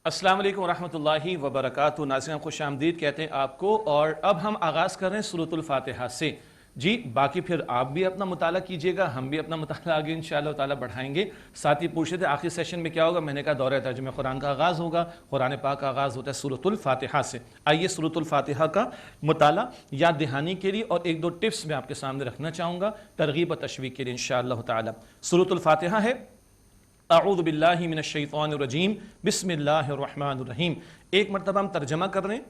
السلام علیکم ورحمۃ اللہ وبرکاتہ۔ ناظرین خوش آمدید کہتے ہیں آپ کو، اور اب ہم آغاز کر رہے ہیں سورۃ الفاتحہ سے۔ جی باقی پھر آپ بھی اپنا مطالعہ کیجئے گا، ہم بھی اپنا مطالعہ آگے انشاءاللہ تعالیٰ بڑھائیں گے۔ ساتھ ہی پوچھ رہے تھے آخری سیشن میں کیا ہوگا، میں نے کہا دورہ ترجمہ قرآن کا آغاز ہوگا۔ قرآن پاک کا آغاز ہوتا ہے سورۃ الفاتحہ سے۔ آئیے سورۃ الفاتحہ کا مطالعہ یاد دہانی کے لیے اور ایک دو ٹپس میں آپ کے سامنے رکھنا چاہوں گا ترغیب و تشویق کے لیے انشاءاللہ تعالیٰ۔ سورۃ الفاتحہ ہے اعوذ باللہ من الشیطان الرجیم بسم اللہ الرحمن الرحیم۔ ایک مرتبہ ہم ترجمہ کر رہے ہیں،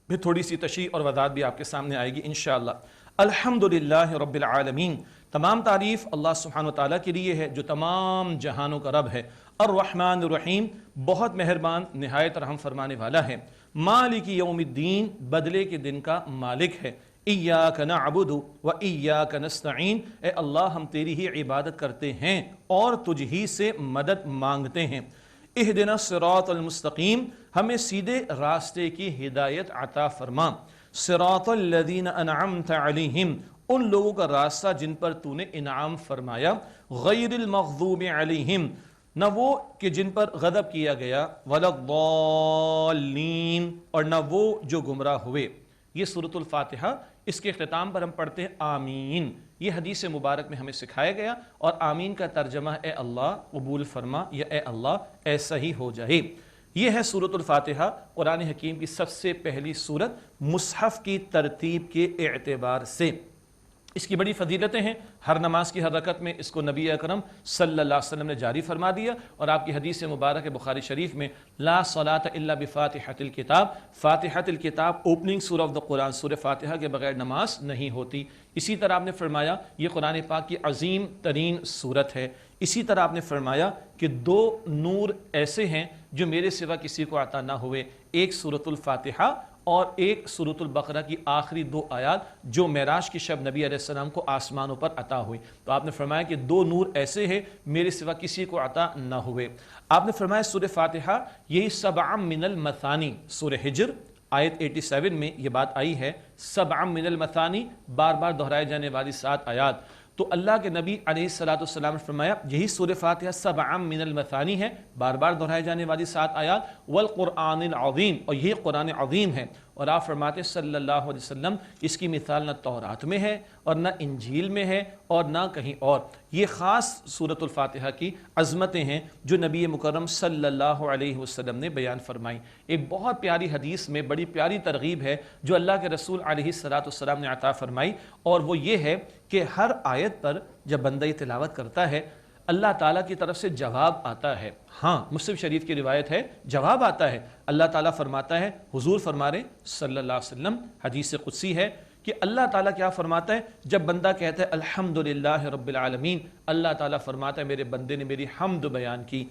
پھر تھوڑی سی تشریح اور وضاحت بھی آپ کے سامنے آئے گی انشاءاللہ۔ الحمدللہ رب العالمین، تمام تعریف اللہ سبحانہ وتعالیٰ کے لیے ہے جو تمام جہانوں کا رب ہے۔ الرحمن الرحیم، بہت مہربان نہایت رحم فرمانے والا ہے۔ مالک یوم الدین، بدلے کے دن کا مالک ہے۔ ایاک نعبد و ایاک نستعین، اے اللہ ہم تیری ہی عبادت کرتے ہیں اور تجھ ہی سے مدد مانگتے ہیں۔ اہدنا الصراط المستقیم، ہمیں سیدھے راستے کی ہدایت عطا فرما۔ صراط الذین انعمت علیہم، ان لوگوں کا راستہ جن پر تو نے انعام فرمایا۔ غیر المغضوب علیہم، نہ وہ کہ جن پر غضب کیا گیا، ولا الضالین، اور نہ وہ جو گمراہ ہوئے۔ یہ سورۃ الفاتحہ، اس کے اختتام پر ہم پڑھتے ہیں آمین۔ یہ حدیث مبارک میں ہمیں سکھایا گیا، اور آمین کا ترجمہ اے اللہ قبول فرما یا اے اللہ ایسا ہی ہو جائے۔ یہ ہے سورۃ الفاتحہ، قرآن حکیم کی سب سے پہلی سورت مصحف کی ترتیب کے اعتبار سے۔ اس کی بڑی فضیلتیں ہیں، ہر نماز کی ہر رکعت میں اس کو نبی اکرم صلی اللہ علیہ وسلم نے جاری فرما دیا، اور آپ کی حدیث مبارک بخاری شریف میں لا صلاۃ الا بفاتحۃ الکتاب، فاتحۃ الکتاب اوپننگ سورہ آف دا قرآن، سورہ فاتحہ کے بغیر نماز نہیں ہوتی۔ اسی طرح آپ نے فرمایا یہ قرآن پاک کی عظیم ترین سورت ہے۔ اسی طرح آپ نے فرمایا کہ دو نور ایسے ہیں جو میرے سوا کسی کو عطا نہ ہوئے، ایک سورۃ الفاتحہ اور ایک سورۃ البقرہ کی آخری دو آیات جو معراج کی شب نبی علیہ السلام کو آسمانوں پر عطا ہوئی۔ تو آپ نے فرمایا کہ دو نور ایسے ہیں میرے سوا کسی کو عطا نہ ہوئے۔ آپ نے فرمایا سورہ فاتحہ یہی سبع من المثانی، سورہ حجر آیت 87 میں یہ بات آئی ہے، سبع من المثانی، بار بار دہرائے جانے والی 7 آیات۔ تو اللہ کے نبی علیہ السلام نے فرمایا یہی سورہ فاتحہ سبع من المثانی ہے، بار بار دہرائے جانے والی 7 آیات، والقرآن العظیم، اور یہ قرآن عظیم ہے۔ اور آپ فرماتے صلی اللہ علیہ وسلم اس کی مثال نہ تورات میں ہے اور نہ انجیل میں ہے اور نہ کہیں اور۔ یہ خاص سورۃ الفاتحہ کی عظمتیں ہیں جو نبی مکرم صلی اللہ علیہ وسلم نے بیان فرمائی۔ ایک بہت پیاری حدیث میں بڑی پیاری ترغیب ہے جو اللہ کے رسول علیہ السلام نے عطا فرمائی، اور وہ یہ ہے کہ ہر آیت پر جب بندہ تلاوت کرتا ہے اللہ تعالیٰ کی طرف سے جواب آتا ہے۔ ہاں مسلم شریف کی روایت ہے جواب آتا ہے۔ اللہ تعالیٰ فرماتا ہے، حضور فرما رہے صلی اللہ علیہ وسلم، حدیث قدسی ہے کہ اللہ تعالیٰ کیا فرماتا ہے جب بندہ کہتا ہے الحمدللہ رب العالمین، اللہ تعالیٰ فرماتا ہے میرے بندے نے میری حمد بیان کی۔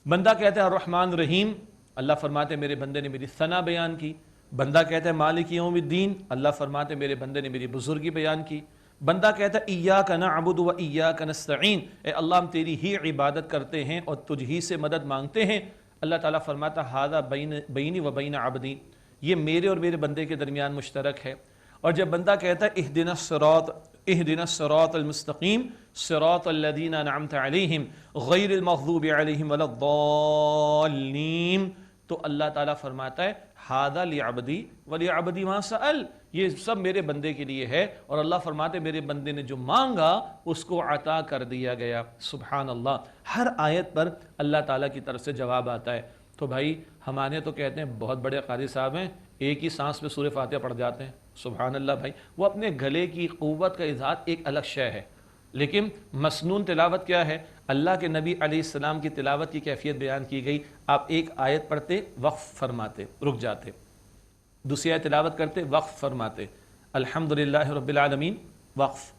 بندہ کہتا ہے الرحمن الرحیم، اللہ فرماتا ہے میرے بندے نے میری ثنا بیان کی۔ بندہ کہتا ہے مالک یوم الدین، اللہ فرماتے ہیں میرے بندے نے میری بزرگی بیان کی۔ بندہ کہتا ہے ایاک نعبد و ایاک نستعین، اے اللہ ہم تیری ہی عبادت کرتے ہیں اور تجھ ہی سے مدد مانگتے ہیں۔ اللہ تعالیٰ فرماتا ھذا بینی و بین عبدی، یہ میرے اور میرے بندے کے درمیان مشترک ہے۔ اور جب بندہ کہتا ہے اہدنا الصراط المستقیم صراط الذین انعمت علیہم غیر المغضوب علیہم ولا الضالین، تو اللہ تعالیٰ فرماتا ہے ھذا لعبدی ولعبدی ما سأل، یہ سب میرے بندے کے لیے ہے، اور اللہ فرماتے میرے بندے نے جو مانگا اس کو عطا کر دیا گیا۔ سبحان اللہ، ہر آیت پر اللہ تعالیٰ کی طرف سے جواب آتا ہے۔ تو بھائی ہمارے تو کہتے ہیں بہت بڑے قاری صاحب ہیں، ایک ہی سانس میں سورہ فاتحہ پڑھ جاتے ہیں۔ سبحان اللہ بھائی، وہ اپنے گلے کی قوت کا اظہار ایک الگ شے ہے، لیکن مسنون تلاوت کیا ہے؟ اللہ کے نبی علیہ السلام کی تلاوت کی کیفیت بیان کی گئی۔ آپ ایک آیت پڑھتے وقف فرماتے، رک جاتے، دوسری آیت تلاوت کرتے وقف فرماتے، الحمدللہ رب العالمین وقف،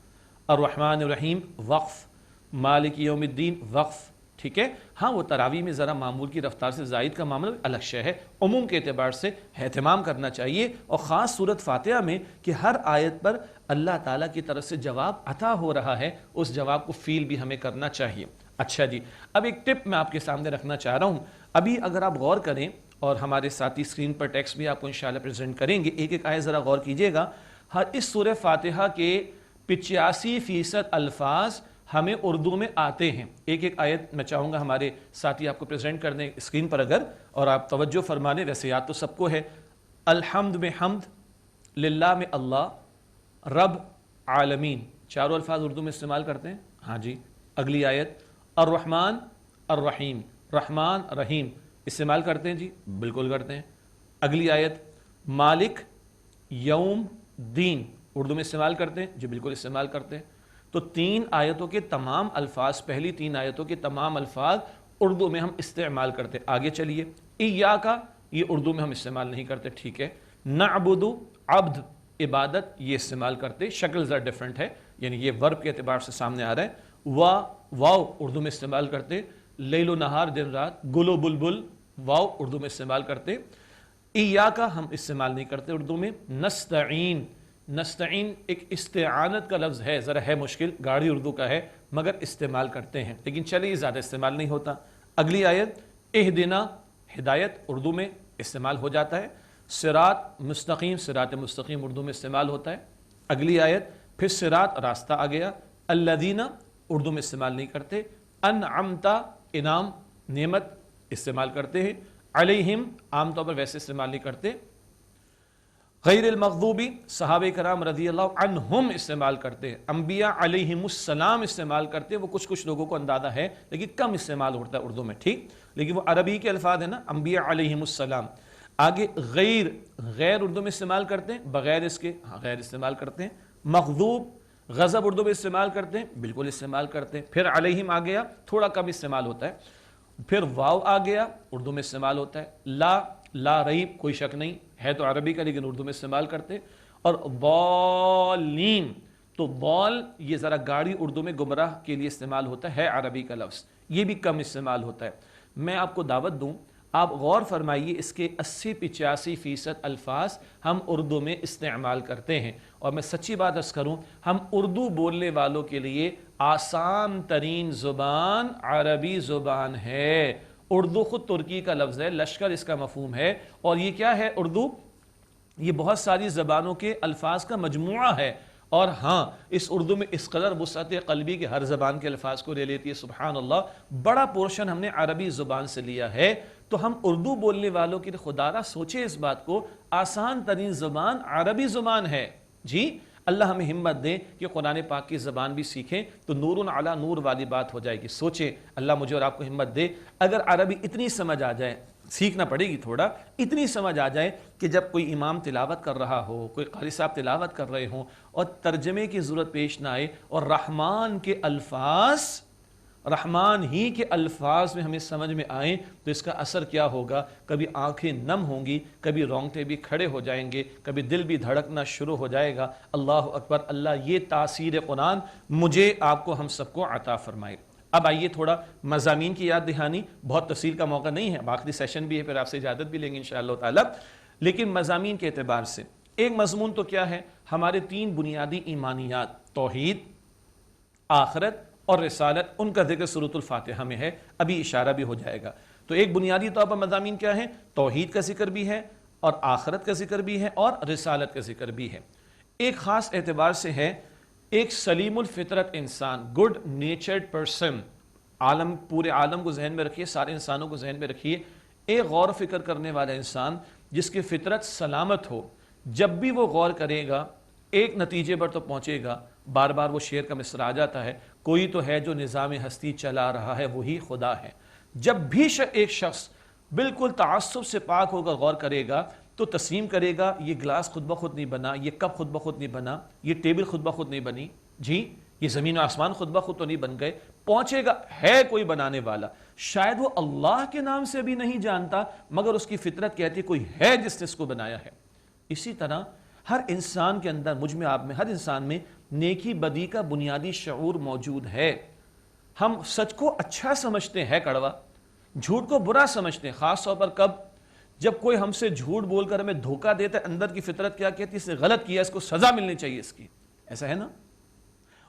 الرحمن الرحیم وقف، مالک یوم الدین وقف۔ ٹھیک ہے، ہاں وہ تراویح میں ذرا معمول کی رفتار سے زائد کا معاملہ الگ شے ہے، عموم کے اعتبار سے اہتمام کرنا چاہیے، اور خاص سورۃ فاتحہ میں کہ ہر آیت پر اللہ تعالیٰ کی طرف سے جواب عطا ہو رہا ہے، اس جواب کو فیل بھی ہمیں کرنا چاہیے۔ اچھا جی، اب ایک ٹپ میں آپ کے سامنے رکھنا چاہ رہا ہوں۔ ابھی اگر آپ غور کریں، اور ہمارے ساتھی اسکرین پر ٹیکسٹ بھی آپ کو انشاءاللہ پریزنٹ کریں گے، ایک ایک آیت ذرا غور کیجئے گا۔ اس سورہ فاتحہ کے 85% الفاظ ہمیں اردو میں آتے ہیں۔ ایک ایک آیت میں چاہوں گا ہمارے ساتھی آپ کو پریزنٹ کر دیں اسکرین پر اگر، اور آپ توجہ فرما لیں، ویسے یاد تو سب کو ہے۔ الحمد میں حمد، للہ میں اللہ، رب عالمین، چاروں الفاظ اردو میں استعمال کرتے ہیں؟ ہاں جی۔ اگلی آیت الرحمن الرحیم، رحمان رحیم استعمال کرتے ہیں؟ جی بالکل کرتے ہیں۔ اگلی آیت مالک یوم دین، اردو میں استعمال کرتے ہیں؟ جی بالکل استعمال کرتے ہیں۔ تو 3 آیتوں کے تمام الفاظ، پہلی 3 آیتوں کے تمام الفاظ اردو میں ہم استعمال کرتے ہیں۔ آگے چلیے، ایاکا، یہ اردو میں ہم استعمال نہیں کرتے، ٹھیک ہے۔ نعبد، عبد عبادت، یہ استعمال کرتے، شکل ذرا ڈیفرنٹ ہے، یعنی یہ ورب کے اعتبار سے سامنے آ رہا ہے۔ واو اردو میں استعمال کرتے، لیل و نہار دن رات، گل و بلبل، واو اردو میں استعمال کرتے۔ ایاکا ہم استعمال نہیں کرتے اردو میں۔ نستعین، نستعین ایک استعانت کا لفظ ہے، ذرا ہے مشکل، گاڑی اردو کا ہے مگر استعمال کرتے ہیں، لیکن چلیے زیادہ استعمال نہیں ہوتا۔ اگلی آیت اہدنا، ہدایت اردو میں استعمال ہو جاتا ہے۔ صراط مستقیم، صراط مستقیم اردو میں استعمال ہوتا ہے۔ اگلی آیت پھر صراط راستہ آ گیا۔ الذین اردو میں استعمال نہیں کرتے۔ انعمت انعام نعمت استعمال کرتے ہیں۔ علیہم عام طور پر ویسے استعمال نہیں کرتے۔ غیر المغضوبی صحابہ کرام رضی اللہ عنہم استعمال کرتے ہیں۔ انبیاء علیہم السلام استعمال کرتے ہیں، وہ کچھ لوگوں کو اندازہ ہے لیکن کم استعمال ہوتا ہے اردو میں، ٹھیک، لیکن وہ عربی کے الفاظ ہیں نا، انبیاء علیہم السلام۔ آگے غیر، غیر اردو میں استعمال کرتے ہیں بغیر اس کے، ہاں غیر استعمال کرتے ہیں۔ مغضوب غضب اردو میں استعمال کرتے ہیں، بالکل استعمال کرتے ہیں۔ پھر علیہم آ گیا، تھوڑا کم استعمال ہوتا ہے۔ پھر واو آ گیا، اردو میں استعمال ہوتا ہے۔ لا ریب، کوئی شک نہیں ہے تو عربی کا لیکن اردو میں استعمال کرتے۔ اور ضالین، تو ضال یہ ذرا گاڑی اردو میں گمراہ کے لیے استعمال ہوتا ہے عربی کا لفظ، یہ بھی کم استعمال ہوتا ہے۔ میں آپ کو دعوت دوں، آپ غور فرمائیے، اس کے 80-85% الفاظ ہم اردو میں استعمال کرتے ہیں، اور میں سچی بات عرض کروں، ہم اردو بولنے والوں کے لیے آسان ترین زبان عربی زبان ہے۔ اردو خود ترکی کا لفظ ہے، لشکر اس کا مفہوم ہے، اور یہ کیا ہے اردو؟ یہ بہت ساری زبانوں کے الفاظ کا مجموعہ ہے، اور ہاں اس اردو میں اس قدر وسعت قلبی کے ہر زبان کے الفاظ کو لے لیتی ہے، سبحان اللہ، بڑا پورشن ہم نے عربی زبان سے لیا ہے۔ تو ہم اردو بولنے والوں کے لیے خدا را سوچے اس بات کو، آسان ترین زبان عربی زبان ہے۔ جی اللہ ہمیں ہمت دے کہ قرآن پاک کی زبان بھی سیکھیں تو نور علی نور والی بات ہو جائے گی۔ سوچیں، اللہ مجھے اور آپ کو ہمت دے، اگر عربی اتنی سمجھ آ جائے، سیکھنا پڑے گی تھوڑا، اتنی سمجھ آ جائے کہ جب کوئی امام تلاوت کر رہا ہو، کوئی قاری صاحب تلاوت کر رہے ہوں اور ترجمے کی ضرورت پیش نہ آئے، اور رحمان کے الفاظ، رحمان ہی کے الفاظ میں ہمیں سمجھ میں آئیں، تو اس کا اثر کیا ہوگا؟ کبھی آنکھیں نم ہوں گی، کبھی رونگٹے بھی کھڑے ہو جائیں گے، کبھی دل بھی دھڑکنا شروع ہو جائے گا۔ اللہ اکبر، اللہ یہ تاثیر قرآن مجھے، آپ کو، ہم سب کو عطا فرمائے۔ اب آئیے تھوڑا مضامین کی یاد دہانی، بہت تفصیل کا موقع نہیں ہے، اب آخری سیشن بھی ہے، پھر آپ سے اجازت بھی لیں گے انشاءاللہ تعالی، لیکن مضامین کے اعتبار سے ایک مضمون تو کیا ہے؟ ہمارے 3 بنیادی ایمانیات، توحید، آخرت اور رسالت، ان کا ذکر سورۃ الفاتحہ میں ہے، ابھی اشارہ بھی ہو جائے گا۔ تو ایک بنیادی طور پر مضامین کیا ہے؟ توحید کا ذکر بھی ہے، اور آخرت کا ذکر بھی ہے، اور رسالت کا ذکر بھی ہے۔ ایک خاص اعتبار سے ہے، ایک سلیم الفطرت انسان، گڈ نیچرڈ پرسن، عالم، پورے عالم کو ذہن میں رکھیے، سارے انسانوں کو ذہن میں رکھیے، ایک غور و فکر کرنے والا انسان جس کی فطرت سلامت ہو، جب بھی وہ غور کرے گا ایک نتیجے پر تو پہنچے گا۔ بار بار وہ شعر کا مصرع آ جاتا ہے، کوئی تو ہے جو نظام ہستی چلا رہا ہے، وہی خدا ہے۔ جب بھی ایک شخص بالکل تعصب سے پاک ہو کر غور کرے گا تو تسلیم کرے گا، یہ گلاس خود بخود نہیں بنا، یہ کپ خود بخود نہیں بنا، یہ ٹیبل خود بخود نہیں بنی، جی یہ زمین و آسمان خود بخود تو نہیں بن گئے، پہنچے گا ہے کوئی بنانے والا، شاید وہ اللہ کے نام سے بھی نہیں جانتا مگر اس کی فطرت کہتی ہے کوئی ہے جس نے اس کو بنایا ہے۔ اسی طرح ہر انسان کے اندر، مجھ میں، آپ میں، ہر انسان میں نیکی بدی کا بنیادی شعور موجود ہے۔ ہم سچ کو اچھا سمجھتے ہیں کڑوا، جھوٹ کو برا سمجھتے ہیں، خاص طور پر کب؟ جب کوئی ہم سے جھوٹ بول کر ہمیں دھوکہ دیتا ہے، اندر کی فطرت کیا کہتی ہے؟ اس نے غلط کیا، اس کو سزا ملنی چاہیے اس کی، ایسا ہے نا؟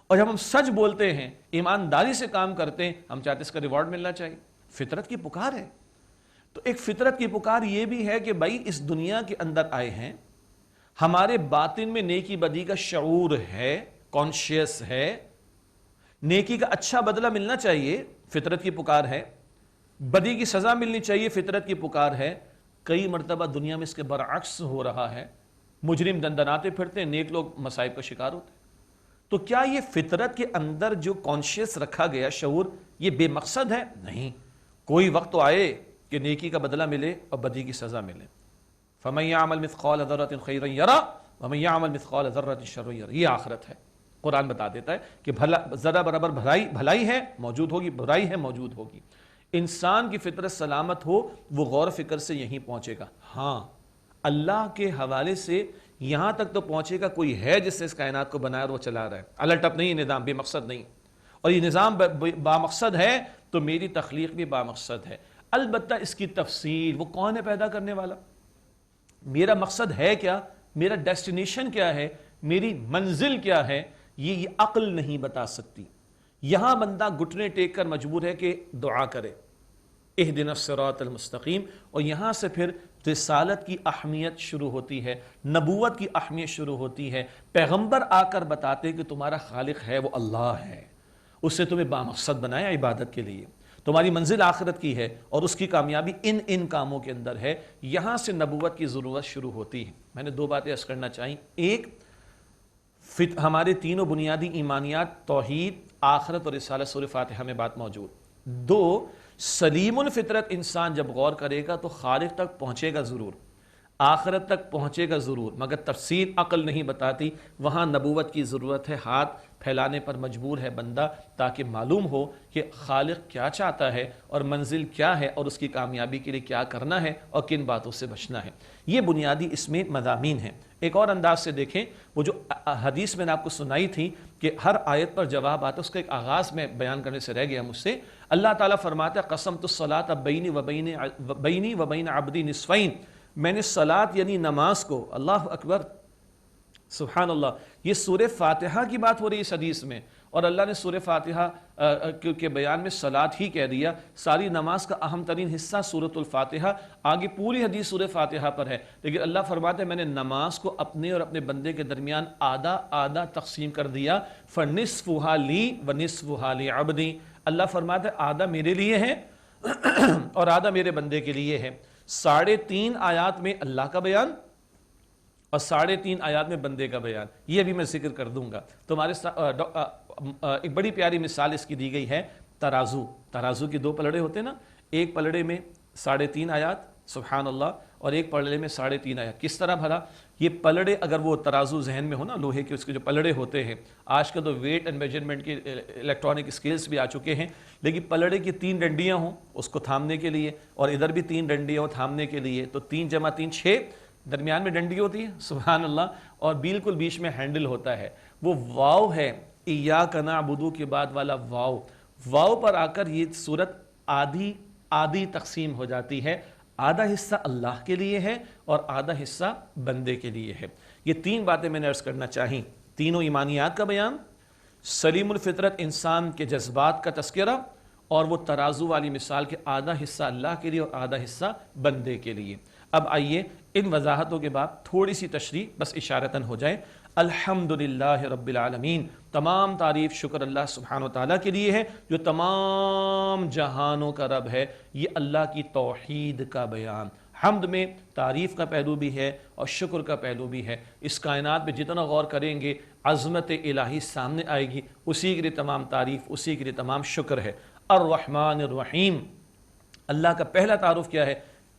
اور جب ہم سچ بولتے ہیں، ایمانداری سے کام کرتے ہیں، ہم چاہتے ہیں اس کا ریوارڈ ملنا چاہیے، فطرت کی پکار ہے۔ تو ایک فطرت کی پکار یہ بھی ہے کہ بھائی اس دنیا کے اندر آئے ہیں، ہمارے باطن میں نیکی بدی کا شعور ہے، کانشیس ہے، نیکی کا اچھا بدلہ ملنا چاہیے، فطرت کی پکار ہے، بدی کی سزا ملنی چاہیے، فطرت کی پکار ہے۔ کئی مرتبہ دنیا میں اس کے برعکس ہو رہا ہے، مجرم دندناتے پھرتے ہیں، نیک لوگ مصائب کا شکار ہوتے ہیں۔ تو کیا یہ فطرت کے اندر جو کانشیس رکھا گیا شعور یہ بے مقصد ہے؟ نہیں، کوئی وقت تو آئے کہ نیکی کا بدلہ ملے اور بدی کی سزا ملے۔ فَمَن يَعْمَلْ مِثْقَالَ ذَرَّةٍ خَيْرًا يَرَهُ وَمَن يَعْمَلْ مِثْقَالَ ذَرَّةٍ شَرًّا يَرَهُ۔ یہ آخرت ہے، قرآن بتا دیتا ہے کہ ذرہ برابر بھلائی ہے موجود ہوگی، برائی ہے موجود ہوگی۔ انسان کی فطرت سلامت ہو وہ غور فکر سے یہیں پہنچے گا۔ ہاں، اللہ کے حوالے سے یہاں تک تو پہنچے گا کوئی ہے جس نے اس کائنات کو بنایا اور وہ چلا رہا ہے، الٹ اپ نہیں، یہ نظام بے مقصد نہیں، اور یہ نظام بامقصد ہے تو میری تخلیق بھی بامقصد ہے۔ البتہ اس کی تفصیل، وہ کون ہے پیدا کرنے والا، میرا مقصد ہے کیا، میرا ڈیسٹینیشن کیا ہے، میری منزل کیا ہے، یہ عقل نہیں بتا سکتی۔ یہاں بندہ گھٹنے ٹیک کر مجبور ہے کہ دعا کرے، اہدنا الصراط المستقیم، اور یہاں سے پھر رسالت کی اہمیت شروع ہوتی ہے، نبوت کی اہمیت شروع ہوتی ہے۔ پیغمبر آ کر بتاتے کہ تمہارا خالق ہے وہ اللہ ہے، اس نے تمہیں بامقصد بنایا عبادت کے لیے، تمہاری منزل آخرت کی ہے اور اس کی کامیابی ان کاموں کے اندر ہے۔ یہاں سے نبوت کی ضرورت شروع ہوتی ہے۔ میں نے دو باتیں عرض کرنا چاہیے، ایک ہمارے تینوں بنیادی ایمانیات، توحید، آخرت اور رسالت، سورہ فاتحہ میں بات موجود۔ دو، سلیم الفطرت انسان جب غور کرے گا تو خالق تک پہنچے گا ضرور، آخرت تک پہنچے گا ضرور، مگر تفصیل عقل نہیں بتاتی، وہاں نبوت کی ضرورت ہے، ہاتھ پھیلانے پر مجبور ہے بندہ تاکہ معلوم ہو کہ خالق کیا چاہتا ہے اور منزل کیا ہے اور اس کی کامیابی کے لیے کیا کرنا ہے اور کن باتوں سے بچنا ہے۔ یہ بنیادی اس میں مضامین ہیں۔ ایک اور انداز سے دیکھیں، وہ جو حدیث میں نے آپ کو سنائی تھی کہ ہر آیت پر جواب آتا ہے، اس کا ایک آغاز میں بیان کرنے سے رہ گیا مجھ سے۔ اللہ تعالیٰ فرماتا ہے قسمت الصلاۃ بینی و بین عبدی نصفین، میں نے صلاۃ یعنی نماز کو، اللہ اکبر سبحان اللہ، یہ سورہ فاتحہ کی بات ہو رہی ہے اس حدیث میں، اور اللہ نے سورہ فاتحہ کے بیان میں صلاۃ ہی کہہ دیا۔ ساری نماز کا اہم ترین حصہ سورۃ الفاتحہ، آگے پوری حدیث سورہ فاتحہ پر ہے، لیکن اللہ فرماتے ہیں میں نے نماز کو اپنے اور اپنے بندے کے درمیان آدھا آدھا تقسیم کر دیا، فَنِصْفُهَا لِي وَنِصْفُهَا لِعَبْدِي، اللہ فرماتے ہیں آدھا میرے لیے ہے اور آدھا میرے بندے کے لیے ہے۔ 3.5 آیات میں اللہ کا بیان اور 3.5 آیات میں بندے کا بیان، یہ بھی میں ذکر کر دوں گا تمہارے ساتھ۔ ایک بڑی پیاری مثال اس کی دی گئی ہے، ترازو کے 2 پلڑے ہوتے ہیں نا، ایک پلڑے میں 3.5 آیات سبحان اللہ اور ایک پلڑے میں 3.5 آیات۔ کس طرح بھلا یہ پلڑے، اگر وہ ترازو ذہن میں ہو نا، لوہے کے اس کے جو پلڑے ہوتے ہیں، آج کل تو ویٹ اینڈ میجرمنٹ کے الیکٹرانک اسکیلز بھی آ چکے ہیں، لیکن پلڑے کی 3 ڈنڈیاں ہوں اس کو تھامنے کے لیے، اور ادھر بھی 3 ڈنڈیاں ہوں تھامنے کے لیے، تو 3 × 3 6، درمیان میں ڈنڈی ہوتی ہے سبحان اللہ، اور بالکل بیچ میں ہینڈل ہوتا ہے، وہ واو ہے، ایاک نعبد کے بعد والا واو پر آ کر یہ صورت آدھی تقسیم ہو جاتی ہے، آدھا حصہ اللہ کے لیے ہے اور آدھا حصہ بندے کے لیے ہے۔ یہ 3 باتیں میں نے عرض کرنا چاہی، تینوں ایمانیات کا بیان، سلیم الفطرت انسان کے جذبات کا تذکرہ، اور وہ ترازو والی مثال کے آدھا حصہ اللہ کے لیے اور آدھا حصہ بندے کے لیے۔ اب آئیے ان وضاحتوں کے بعد تھوڑی سی تشریح بس اشارتاً ہو جائے۔ الحمدللہ رب العالمین، تمام تعریف شکر اللہ سبحانہ و تعالیٰ کے لیے ہے جو تمام جہانوں کا رب ہے۔ یہ اللہ کی توحید کا بیان، حمد میں تعریف کا پہلو بھی ہے اور شکر کا پہلو بھی ہے۔ اس کائنات میں جتنا غور کریں گے عظمت الہی سامنے آئے گی، اسی کے لیے تمام تعریف، اسی کے لیے تمام شکر ہے۔ الرحمن الرحیم، اللہ کا پہلا تعارف کیا ہے؟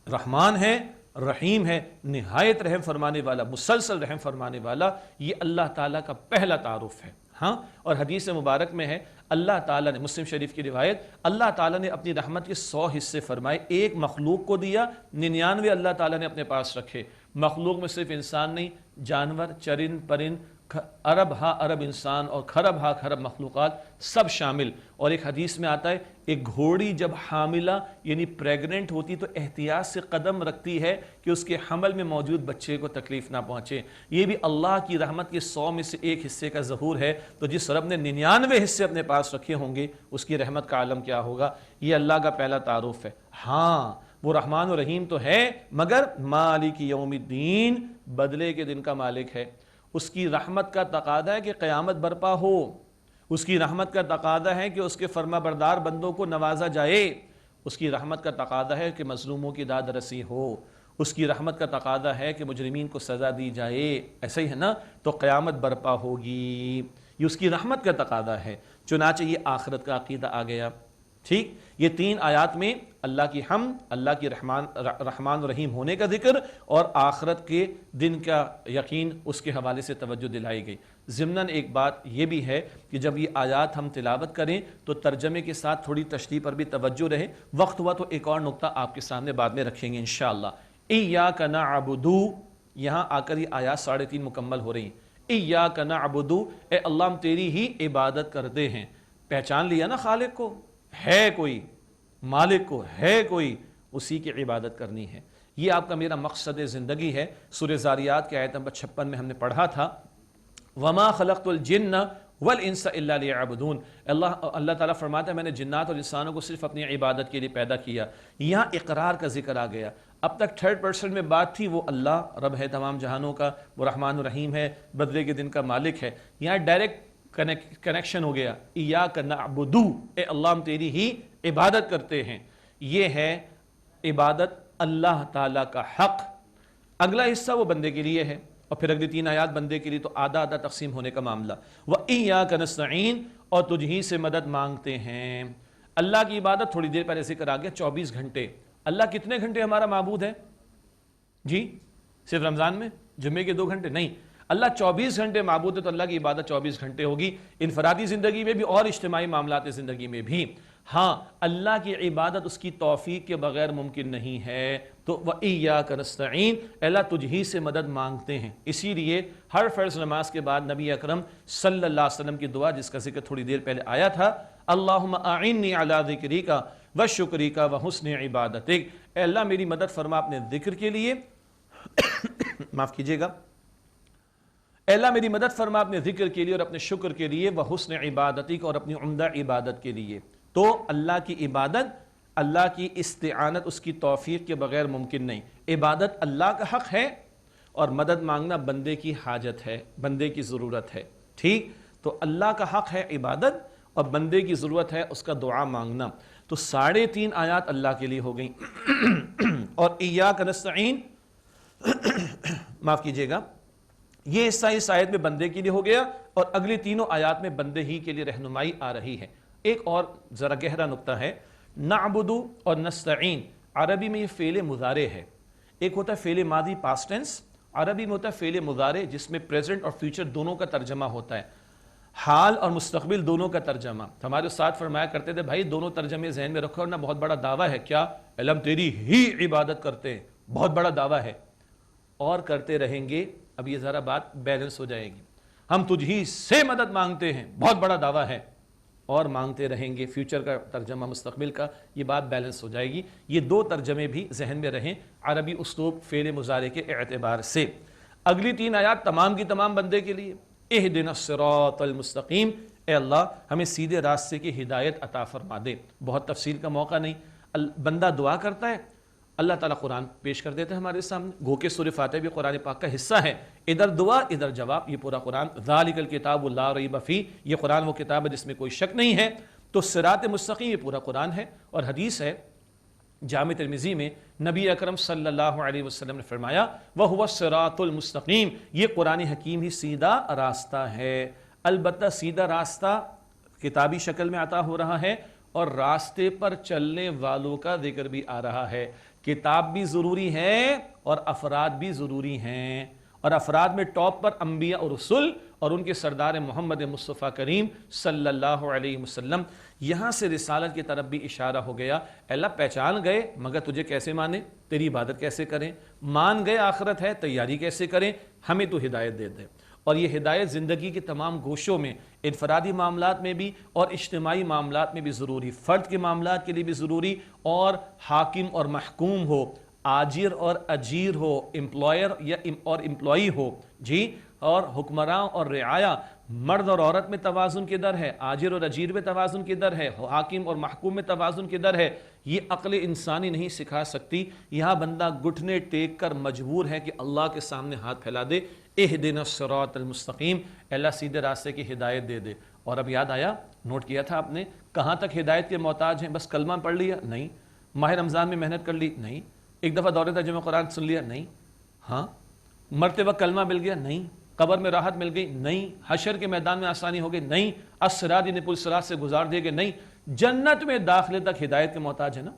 رحمان ہے، رحیم ہے، نہایت رحم فرمانے والا، مسلسل رحم فرمانے والا، یہ اللہ تعالیٰ کا پہلا تعارف ہے۔ ہاں، اور حدیث مبارک میں ہے اللہ تعالیٰ نے، مسلم شریف کی روایت، اللہ تعالیٰ نے اپنی رحمت کے 100 حصے فرمائے، ایک مخلوق کو دیا، 99 اللہ تعالیٰ نے اپنے پاس رکھے۔ مخلوق میں صرف انسان نہیں، جانور، چرند پرند، عرب ہا عرب انسان اور کھرب ہا کھرب مخلوقات سب شامل۔ اور ایک حدیث میں آتا ہے ایک گھوڑی جب حاملہ یعنی پریگننٹ ہوتی تو احتیاط سے قدم رکھتی ہے کہ اس کے حمل میں موجود بچے کو تکلیف نہ پہنچے۔ یہ بھی اللہ کی رحمت کے 100 میں سے ایک حصے کا ظہور ہے۔ تو جس رب نے 99 حصے اپنے پاس رکھے ہوں گے اس کی رحمت کا عالم کیا ہوگا؟ یہ اللہ کا پہلا تعارف ہے۔ ہاں، وہ رحمان و رحیم تو ہے، مگر مالک یوم الدین، بدلے کے دن کا مالک ہے۔ اس کی رحمت کا تقاضا ہے کہ قیامت برپا ہو، اس کی رحمت کا تقاضا ہے کہ اس کے فرما بردار بندوں کو نوازا جائے، اس کی رحمت کا تقاضا ہے کہ مظلوموں کی داد رسی ہو، اس کی رحمت کا تقاضا ہے کہ مجرمین کو سزا دی جائے، ایسا ہی ہے نا، تو قیامت برپا ہوگی، یہ اس کی رحمت کا تقاضا ہے۔ چنانچہ یہ آخرت کا عقیدہ آ گیا۔ ٹھیک، یہ 3 آیات میں اللہ کی حمد، اللہ کی رحمان و رحیم ہونے کا ذکر اور آخرت کے دن کا یقین، اس کے حوالے سے توجہ دلائی گئی۔ ضمناً ایک بات یہ بھی ہے کہ جب یہ آیات ہم تلاوت کریں تو ترجمے کے ساتھ تھوڑی تشریح پر بھی توجہ رہے، وقت ہوا تو ایک اور نقطہ آپ کے سامنے بعد میں رکھیں گے انشاءاللہ۔ ایاک نعبد، یہاں آ کر یہ آیات 3.5 مکمل ہو رہی ہیں۔ ایاک نعبد، اے اللہ ہم تیری ہی عبادت کرتے ہیں۔ پہچان لیا نا خالق کو، ہے کوئی مالک کو، ہے کوئی، اسی کی عبادت کرنی ہے۔ یہ آپ کا میرا مقصد زندگی ہے۔ سورہ زاریات کے آیت نمبر 56 میں ہم نے پڑھا تھا وَمَا خَلَقْتُ الْجِنَّ وَالْإِنسَ إِلَّا لِيَعْبُدُونَ، اللہ تعالیٰ فرماتا ہے میں نے جنات اور انسانوں کو صرف اپنی عبادت کے لیے پیدا کیا۔ یہاں اقرار کا ذکر آ گیا۔ اب تک 3rd میں بات تھی، وہ اللہ رب ہے تمام جہانوں کا، وہ رحمان الرحیم ہے، بدلے کے دن کا مالک ہے۔ یہاں ڈائریکٹ کنیکشن ہو گیا، ایاک نعبد، اے اللہ ہم تیری ہی عبادت کرتے ہیں۔ یہ ہے عبادت اللہ تعالیٰ کا حق۔ اگلا حصہ وہ بندے کے لیے ہے، اور پھر اگلی 3 آیات بندے کے لیے، تو آدھا آدھا تقسیم ہونے کا معاملہ۔ وَإِيَّاكَ نَسْتَعِينُ، اور تجھ ہی سے مدد مانگتے ہیں۔ اللہ کی عبادت تھوڑی دیر پہلے ذکر آ گیا، 24 گھنٹے۔ اللہ کتنے گھنٹے ہمارا معبود ہے جی؟ صرف رمضان میں جمعے کے 2 گھنٹے نہیں، اللہ 24 گھنٹے معبود ہے، تو اللہ کی عبادت 24 گھنٹے ہوگی، انفرادی زندگی میں بھی اور اجتماعی معاملات زندگی میں بھی۔ ہاں، اللہ کی عبادت اس کی توفیق کے بغیر ممکن نہیں ہے، تو وَإِيَّاكَ نَسْتَعِينُ، اللہ تجھ ہی سے مدد مانگتے ہیں۔ اسی لیے ہر فرض نماز کے بعد نبی اکرم صلی اللہ علیہ وسلم کی دعا، جس کا ذکر تھوڑی دیر پہلے آیا تھا، اللہم اعنی علی ذکرک وشکرک وحسن عبادتک، اے اللہ میری مدد فرما اپنے ذکر کے لیے معاف کیجیے گا، اے اللہ میری مدد فرما اپنے ذکر کے لیے اور اپنے شکر کے لیے، وحسن عبادتک، اور اپنی عمدہ عبادت کے لیے۔ تو اللہ کی عبادت، اللہ کی استعانت اس کی توفیق کے بغیر ممکن نہیں۔ عبادت اللہ کا حق ہے اور مدد مانگنا بندے کی حاجت ہے، بندے کی ضرورت ہے۔ ٹھیک، تو اللہ کا حق ہے عبادت اور بندے کی ضرورت ہے اس کا دعا مانگنا۔ تو 3.5 آیات اللہ کے لیے ہو گئیں اور ایاک نستعین معاف کیجیے گا، یہ حصہ اس آیت میں بندے کے لیے ہو گیا، اور اگلی 3 آیات میں بندے ہی کے لیے رہنمائی آ رہی ہے۔ ایک اور ذرا گہرا نقطہ ہے، نعبد اور نستعین عربی میں یہ فعل مضارع ہے۔ ایک ہوتا ہے فعل ماضی پاسٹ ٹینس، عربی میں ہوتا ہے فعل مضارع جس میں پریزنٹ اور فیوچر دونوں کا ترجمہ ہوتا ہے، حال اور مستقبل دونوں کا ترجمہ۔ ہمارے استاد فرمایا کرتے تھے بھائی دونوں ترجمے ذہن میں رکھو، ورنہ بہت بڑا دعویٰ ہے، کیا علم تیری ہی عبادت کرتے ہیں، بہت بڑا دعویٰ ہے، اور کرتے رہیں گے۔ اب یہ ذرا بات بیلنس ہو جائے گی، ہم تجھ ہی سے مدد مانگتے ہیں، بہت بڑا دعویٰ ہے، اور مانگتے رہیں گے، فیوچر کا ترجمہ مستقبل کا، یہ بات بیلنس ہو جائے گی۔ یہ 2 ترجمے بھی ذہن میں رہیں عربی اسلوب فعل مضارع کے اعتبار سے۔ اگلی 3 آیات تمام کی تمام بندے کے لیے، اہدنا الصراط المستقیم، اے اللہ ہمیں سیدھے راستے کی ہدایت عطا فرما دے۔ بہت تفصیل کا موقع نہیں، بندہ دعا کرتا ہے، اللہ تعالیٰ قرآن پیش کر دیتا ہے ہمارے سامنے، گو کہ سورہ فاتحہ بھی قرآن پاک کا حصہ ہے، ادھر دعا ادھر جواب، یہ پورا قرآن، ذالک الکتاب لا ریب فیہ، یہ قرآن وہ کتاب ہے جس میں کوئی شک نہیں ہے۔ تو صراط مستقیم یہ پورا قرآن ہے، اور حدیث ہے جامع ترمذی میں نبی اکرم صلی اللہ علیہ وسلم نے فرمایا وَهُوَ الصِّرَاطُ الْمُسْتَقِيمُ، یہ قرآن حکیم ہی سیدھا راستہ ہے۔ البتہ سیدھا راستہ کتابی شکل میں عطا ہو رہا ہے، اور راستے پر چلنے والوں کا ذکر بھی آ رہا ہے۔ کتاب بھی ضروری ہے اور افراد بھی ضروری ہیں، اور افراد میں ٹاپ پر انبیاء اور رسول اور ان کے سردار محمد مصطفیٰ کریم صلی اللہ علیہ وسلم۔ یہاں سے رسالت کی طرف بھی اشارہ ہو گیا، اے اللہ پہچان گئے مگر تجھے کیسے مانیں، تیری عبادت کیسے کریں، مان گئے آخرت ہے تیاری کیسے کریں، ہمیں تو ہدایت دے دے۔ اور یہ ہدایت زندگی کے تمام گوشوں میں، انفرادی معاملات میں بھی اور اجتماعی معاملات میں بھی ضروری، فرد کے معاملات کے لیے بھی ضروری، اور حاکم اور محکوم ہو، آجر اور اجیر ہو، امپلائر یا اور امپلائی ہو جی، اور حکمراں اور رعایا، مرد اور عورت میں توازن کدھر ہے، آجر اور اجیر میں توازن کدھر ہے، حاکم اور محکوم میں توازن کدھر ہے، یہ عقل انسانی نہیں سکھا سکتی۔ یہاں بندہ گھٹنے ٹیک کر مجبور ہے کہ اللہ کے سامنے ہاتھ پھیلا دے، اہدنا الصراط المستقیم، اللہ سیدھے راستے کی ہدایت دے دے۔ اور اب یاد آیا، نوٹ کیا تھا آپ نے، کہاں تک ہدایت کے محتاج ہیں؟ بس کلمہ پڑھ لیا؟ نہیں۔ ماہ رمضان میں محنت کر لی؟ نہیں۔ ایک دفعہ دورہ ترجمہ قرآن سن لیا؟ نہیں۔ ہاں، مرتے وقت کلمہ مل گیا؟ نہیں۔ قبر میں راحت مل گئی؟ نہیں۔ حشر کے میدان میں آسانی ہو گئی؟ نہیں۔ الصراط یعنی پل صراط سے گزار دیے گئے؟ نہیں۔ جنت میں داخلے تک ہدایت کے محتاج ہے نا۔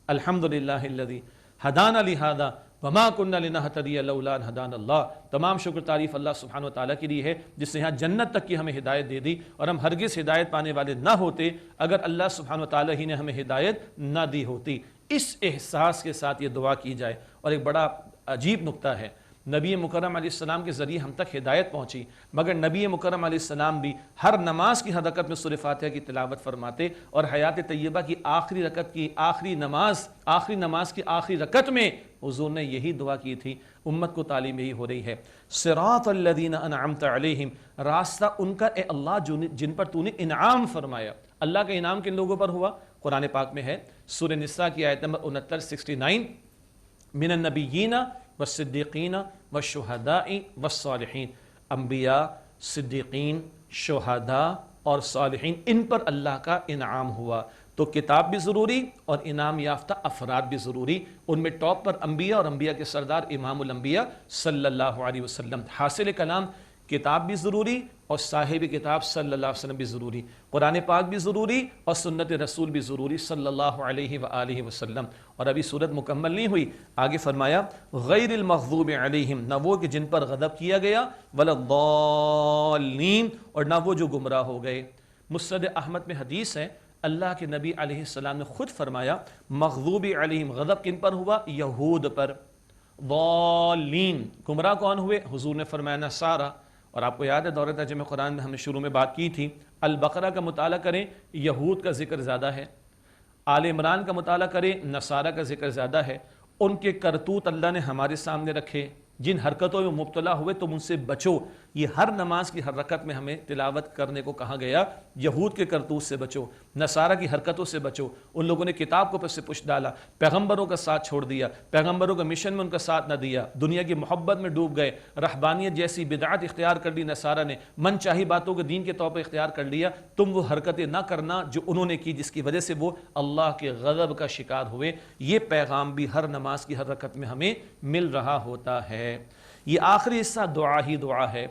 الحمدللہ الذی ہدانا لہذا وما كنا لنهتدی لولا ان ہدانا اللہ۔ تمام شکر تعریف اللہ سبحانہ وتعالی کے لیے ہے جس نے یہاں جنت تک کی ہمیں ہدایت دے دی، اور ہم ہرگز ہدایت پانے والے نہ ہوتے اگر اللہ سبحانہ وتعالی ہی نے ہمیں ہدایت نہ دی ہوتی۔ اس احساس کے ساتھ یہ دعا کی جائے۔ اور ایک بڑا عجیب نکتہ ہے، نبی مکرم علیہ السلام کے ذریعے ہم تک ہدایت پہنچی، مگر نبی مکرم علیہ السلام بھی ہر نماز کی ہر رکعت میں سورہ فاتحہ کی تلاوت فرماتے، اور حیات طیبہ کی آخری رکعت کی آخری نماز کی آخری رکعت میں حضور نے یہی دعا کی تھی۔ امت کو تعلیم یہی ہو رہی ہے، صراط الذین انعمت علیہم، راستہ ان کا اے اللہ جن پر تو نے انعام فرمایا۔ اللہ کا انعام کن لوگوں پر ہوا؟ قرآن پاک میں ہے، سورہ نساء کی آیت نمبر 69 من النبیین والصدیقین والشہداء والصالحین، انبیاء، صدیقین، شہداء اور صالحین، ان پر اللہ کا انعام ہوا۔ تو کتاب بھی ضروری اور انعام یافتہ افراد بھی ضروری، ان میں ٹاپ پر انبیاء اور انبیاء کے سردار امام الانبیاء صلی اللہ علیہ وسلم۔ حاصل کلام، کتاب بھی ضروری اور صاحب کتاب صلی اللہ علیہ وسلم بھی ضروری، قرآن پاک بھی ضروری اور سنت رسول بھی ضروری صلی اللہ علیہ وآلہ وسلم۔ اور ابھی صورت مکمل نہیں ہوئی، آگے فرمایا غیر المغضوب علیہم، نہ وہ کہ جن پر غضب کیا گیا، ولا الضالین، اور نہ وہ جو گمراہ ہو گئے۔ مسند احمد میں حدیث ہے، اللہ کے نبی علیہ السلام نے خود فرمایا مغضوب علیہم، غضب کن پر ہوا؟ یہود پر۔ ضالین، گمراہ کون ہوئے؟ حضور نے فرمایا نصارہ۔ اور آپ کو یاد ہے دورہ ترجمہ قرآن میں ہم نے شروع میں بات کی تھی، البقرہ کا مطالعہ کریں یہود کا ذکر زیادہ ہے، آل عمران کا مطالعہ کریں نصارہ کا ذکر زیادہ ہے۔ ان کے کرتوت اللہ نے ہمارے سامنے رکھے، جن حرکتوں میں مبتلا ہوئے تم ان سے بچو۔ یہ ہر نماز کی ہر رکعت میں ہمیں تلاوت کرنے کو کہا گیا، یہود کے کرتوت سے بچو، نصارہ کی حرکتوں سے بچو۔ ان لوگوں نے کتاب کو پس سے پش ڈالا، پیغمبروں کا ساتھ چھوڑ دیا، پیغمبروں کا مشن میں ان کا ساتھ نہ دیا، دنیا کی محبت میں ڈوب گئے، رہبانیت جیسی بدعت اختیار کر لی نصارہ نے، من چاہی باتوں کو دین کے طور پر اختیار کر لیا۔ تم وہ حرکتیں نہ کرنا جو انہوں نے کی، جس کی وجہ سے وہ اللہ کے غضب کا شکار ہوئے۔ یہ پیغام بھی ہر نماز کی ہر رکعت میں ہمیں مل رہا ہوتا ہے۔ یہ آخری حصہ دعا ہی دعا ہے،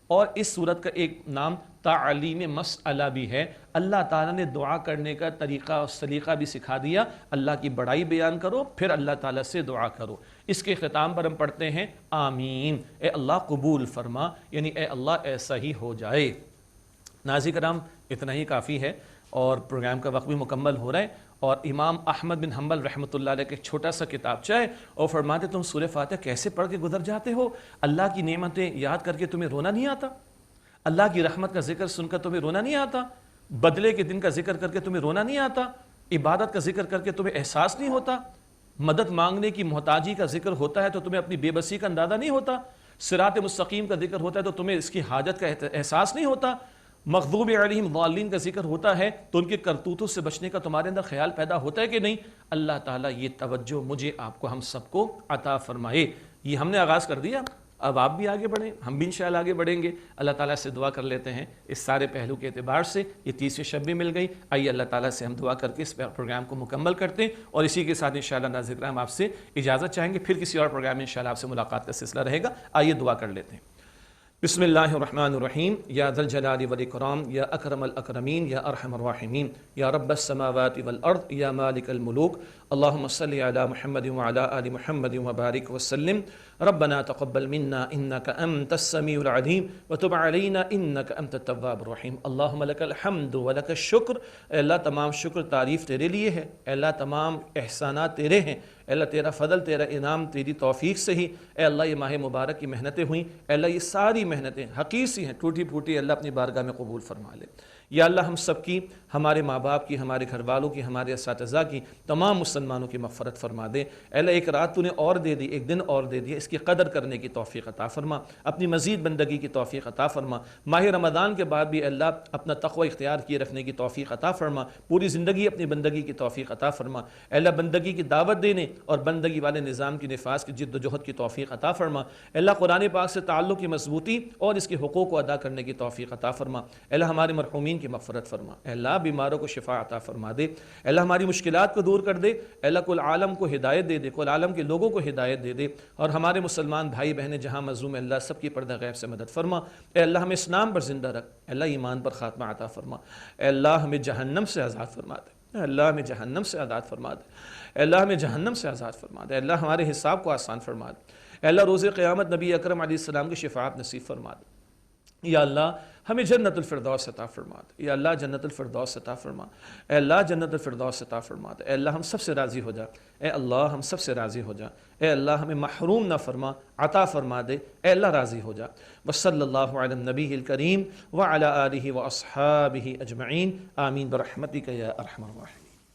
اور اس صورت کا ایک نام تعلیم مسئلہ بھی ہے۔ اللہ تعالیٰ نے دعا کرنے کا طریقہ اور سلیقہ بھی سکھا دیا، اللہ کی بڑائی بیان کرو پھر اللہ تعالیٰ سے دعا کرو۔ اس کے اختتام پر ہم پڑھتے ہیں آمین، اے اللہ قبول فرما، یعنی اے اللہ ایسا ہی ہو جائے۔ ناظرین کرام، اتنا ہی کافی ہے، اور پروگرام کا وقت بھی مکمل ہو رہا ہے۔ اور امام احمد بن حنبل رحمۃ اللہ علیہ کے چھوٹا سا کتابچہ ہے، اور فرماتے تم سورہ فاتحہ کیسے پڑھ کے گزر جاتے ہو؟ اللہ کی نعمتیں یاد کر کے تمہیں رونا نہیں آتا؟ اللہ کی رحمت کا ذکر سن کر تمہیں رونا نہیں آتا؟ بدلے کے دن کا ذکر کر کے تمہیں رونا نہیں آتا؟ عبادت کا ذکر کر کے تمہیں احساس نہیں ہوتا؟ مدد مانگنے کی محتاجی کا ذکر ہوتا ہے تو تمہیں اپنی بے بسی کا اندازہ نہیں ہوتا؟ صراط مستقیم کا ذکر ہوتا ہے تو تمہیں اس کی حاجت کا احساس نہیں ہوتا؟ مغضوب علیہم ضالین کا ذکر ہوتا ہے تو ان کے کرتوتوں سے بچنے کا تمہارے اندر خیال پیدا ہوتا ہے کہ نہیں؟ اللہ تعالیٰ یہ توجہ مجھے، آپ کو، ہم سب کو عطا فرمائے۔ یہ ہم نے آغاز کر دیا، اب آپ بھی آگے بڑھیں، ہم بھی انشاءاللہ آگے بڑھیں گے۔ اللہ تعالیٰ سے دعا کر لیتے ہیں اس سارے پہلو کے اعتبار سے۔ یہ 30ویں شب بھی مل گئی، آئیے اللہ تعالیٰ سے ہم دعا کر کے اس پروگرام کو مکمل کرتے ہیں، اور اسی کے ساتھ انشاءاللہ ناظرین ہم آپ سے اجازت چاہیں گے، پھر کسی اور پروگرام میں انشاءاللہ آپ سے ملاقات کا سلسلہ رہے گا۔ آئیے دعا کر لیتے ہیں۔ بسم اللہ الرحمن الرحیم، یا ذا الجلال والاکرام، یا اکرم الاکرمین، یا ارحم الراحمین، یا رب السماوات والارض، یا مالک الملوک، اللہم صلی علی محمد وعلی آل محمد وبارک وسلم۔ ربنا تقبل منا انک انت السمیع العلیم وتب علینا انک انت التواب الرحیم۔ اللہم لک الحمد ولک الشکر، اے اللہ تمام شکر تعریف تیرے لیے ہے، اے اللہ تمام احسانات تیرے ہیں، اے اللہ تیرا فضل، تیرا انعام، تیری توفیق سے ہی اے اللہ یہ ماہ مبارک کی محنتیں ہوئیں، اے اللہ یہ ساری محنتیں حقیر سی ہیں، ٹوٹی پھوٹی، اللہ اپنی بارگاہ میں قبول فرما لے۔ یا اللہ ہم سب کی، ہمارے ماں باپ کی، ہمارے گھر والوں کی، ہمارے اساتذہ کی، تمام مسلمانوں کی مغفرت فرما دے۔ اے اللہ ایک رات تو نے اور دے دی، ایک دن اور دے دیا، اس کی قدر کرنے کی توفیق عطا فرما، اپنی مزید بندگی کی توفیق عطا فرما۔ ماہ رمضان کے بعد بھی اللہ اپنا تقوی اختیار کیے رکھنے کی توفیق عطا فرما، پوری زندگی اپنی بندگی کی توفیق عطا فرما۔ اے اللہ بندگی کی دعوت دینے اور بندگی والے نظام کی نفاذ کی جد و جہد کی توفیق عطا فرما۔ اے اللہ قرآن پاک سے تعلق کی مضبوطی اور اس کے حقوق کو ادا کرنے کی توفیق عطا فرما۔ اے اللہ ہمارے مرحومین معذورین کی مغفرت فرما، اے اللہ بیماروں کو شفا عطا فرما دے، اے اللہ ہماری مشکلات کو دور کر دے، اے اللہ کل عالم کو ہدایت دے دے، کل عالم کے لوگوں کو ہدایت دے دے، اور ہمارے مسلمان بھائی بہنیں جہاں مظلوم، اللہ سب کی پردہ غیب سے مدد فرما، اے اللہ ہمیں اسلام پر زندہ رکھ، اے اللہ ایمان پر خاتمہ عطا فرما، اے اللہ ہمیں جہنم سے آزاد فرما دے، اے اللہ ہمیں جہنم سے آزاد فرما دے، اے اللہ ہمیں جہنم سے آزاد فرما دے، اے اللہ ہمارے حساب کو آسان فرما دے، اے اللہ روز قیامت نبی اکرم علیہ السلام کی شفاعت نصیب فرما دے، یا اللہ ہمیں جنت الفردوس عطا فرما دے، یا اللہ جنت الفردوس عطا فرما، اے اللہ جنت الفردوس عطا فرما دے، اے اللہ ہم سب سے راضی ہو جا، اے اللہ ہم سب سے راضی ہو جا، اے اللہ ہمیں محروم نہ فرما، عطا فرما دے، اے اللہ راضی ہو جا۔ وصلی اللہ علی النبی الکریم وعلی آلہ واصحابہ اجمعین، آمین برحمتک یا ارحم الراحمین۔